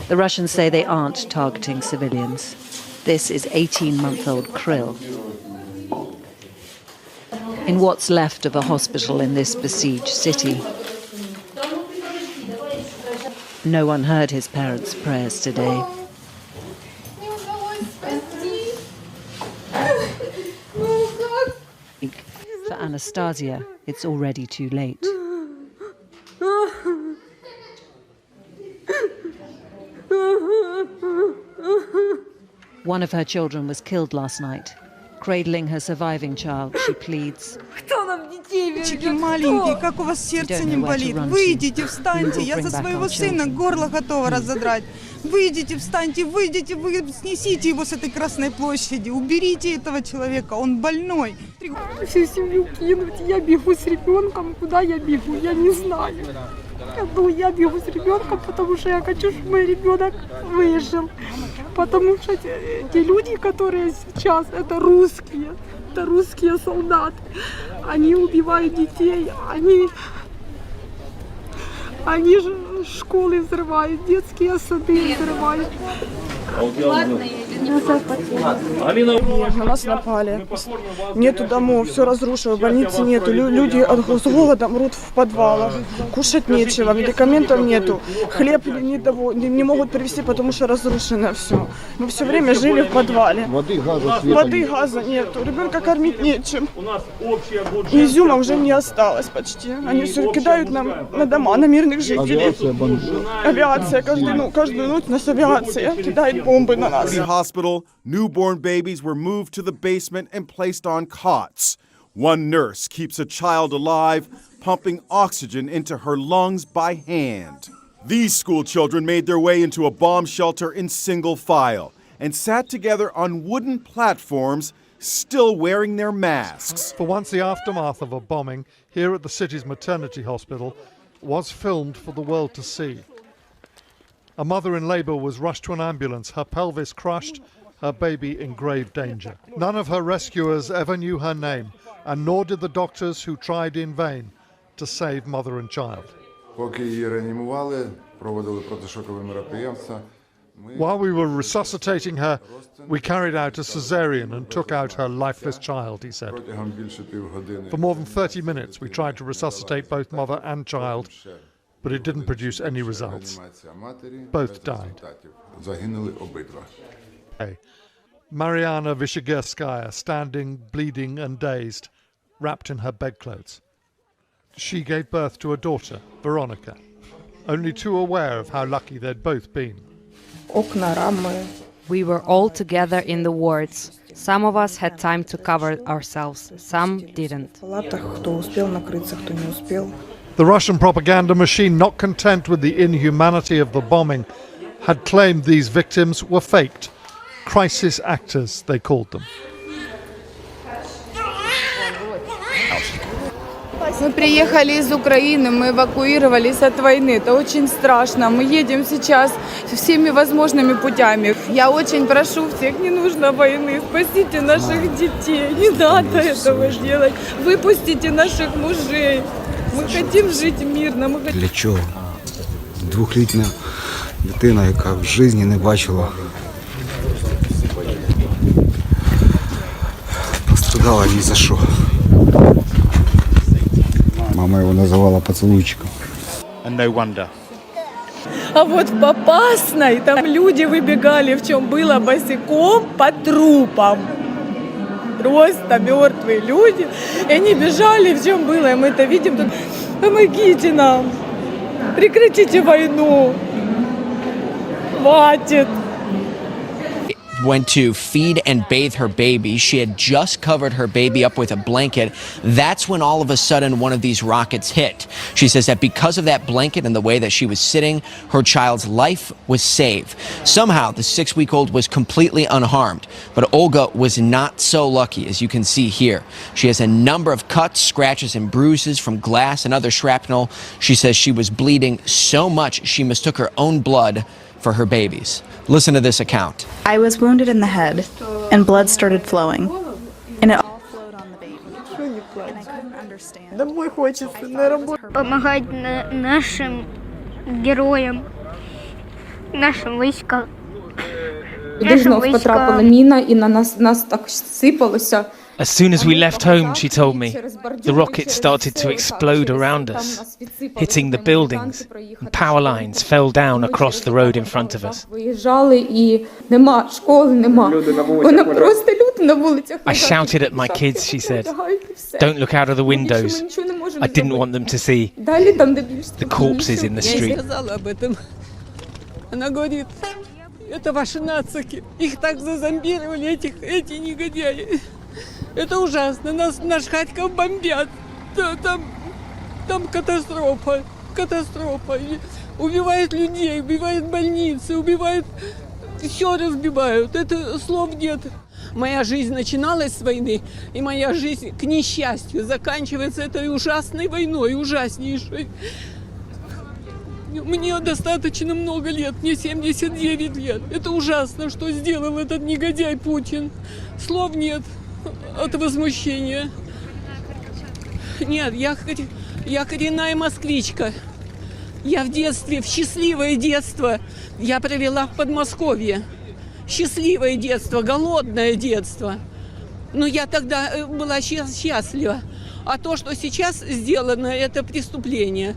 The Russians say they aren't targeting civilians. This is 18-month-old Kryl. In what's left of a hospital in this besieged city. No one heard his parents' prayers today. For Anastasia, it's already too late. One of her children was killed last night. Cradling her surviving child, she pleads. Мальчики маленькие, как у вас сердце не болит? Выйдите, встаньте, я за своего сына горло готова разодрать. Выйдите, встаньте, выйдите, вы снесите его с этой Красной площади, уберите этого человека, он больной. Всю семью кинуть, я бегу с ребенком, куда я бегу, я не знаю. Я бегу с ребенком, потому что я хочу, чтобы мой ребенок выжил. Потому что те люди, которые сейчас, это русские солдаты. Они убивают детей, они же школы взрывают, детские сады взрывают. На нас напали. Нету домов, все разрушено, больницы нету. Люди с голода мрут в подвалах. Кушать нечего, медикаментов нету. Хлеб не могут привезти, потому что разрушено все. Мы все время жили в подвале. Воды, газа нету. Ребенка кормить нечем. Изюма уже не осталось почти. Они все кидают нам на дома, на мирных жителей. Авиация каждую ночь нас авиация кидает бомбы на нас. Hospital, newborn babies were moved to the basement and placed on cots. One nurse keeps a child alive, pumping oxygen into her lungs by hand. These school children made their way into a bomb shelter in single file and sat together on wooden platforms, still wearing their masks. For once, the aftermath of a bombing here at the city's maternity hospital was filmed for the world to see. A mother in labour was rushed to an ambulance, her pelvis crushed, her baby in grave danger. None of her rescuers ever knew her name, and nor did the doctors who tried in vain to save mother and child. While we were resuscitating her, we carried out a cesarean and took out her lifeless child, he said. For more than 30 minutes we tried to resuscitate both mother and child, but it didn't produce any results. Both died. Mariana Vyshegorskaya, standing, bleeding and dazed, wrapped in her bedclothes. She gave birth to a daughter, Veronica, only too aware of how lucky they'd both been. We were all together in the wards. Some of us had time to cover ourselves, some didn't. The Russian propaganda machine, not content with the inhumanity of the bombing, had claimed these victims were faked. Crisis actors, they called them. Мы приехали из Украины, мы эвакуировались от войны. Это очень страшно. Мы едем сейчас всеми возможными путями. Я очень прошу всех, не нужно войны. Спасите наших детей. Не надо этого делать. Выпустите наших мужей. Ми хочемо жити мирно. Для чого? Двохлітня дитина, яка в житті не бачила, пострадала ні за що. Мама його називала поцілуйчиком. And no wonder. А вот в Попасной там люди выбегали, в чем было, босиком по трупам. Просто мертвые люди. И они бежали, в чем было. И мы это видим. Тут, помогите нам. Прекратите войну. Хватит. Went to feed and bathe her baby. She had just covered her baby up with a blanket. That's when all of a sudden one of these rockets hit. She says that because of that blanket and the way that she was sitting, her child's life was saved. Somehow the 6-week-old was completely unharmed, but Olga was not so lucky, as you can see here. She has a number of cuts, scratches and bruises from glass and other shrapnel. She says she was bleeding so much she mistook her own blood for her baby's. Listen to this account. I was wounded in the head, and blood started flowing, and it all flowed on the baby, and I couldn't understand. Домой хочется на работу. Помогать нашим героям, нашим військам. Туди знов потрапила міна і на нас так сипалося. As soon as we left home, she told me, the rockets started to explode around us, hitting the buildings, and power lines fell down across the road in front of us. Виїжджали і нема, школи нема. Вона просто люди на вулицях. I shouted at my kids, she said, don't look out of the windows. I didn't want them to see the corpses in the street. Она говорит, это ваши нацики, их так зазомбировали, эти негодяи. Это ужасно, наш Харьков бомбят, там катастрофа, убивают людей, убивают больницы, убивают, все разбивают, это слов нет. Моя жизнь начиналась с войны, и моя жизнь, к несчастью, заканчивается этой ужасной войной, ужаснейшей. Мне достаточно много лет, мне 79 лет. Это ужасно, что сделал этот негодяй Путин. Слов нет от возмущения. Нет, я коренная москвичка. Я в детстве, в счастливое детство я провела в Подмосковье. Счастливое детство, голодное детство. Но я тогда была счастлива. А то, что сейчас сделано, это преступление.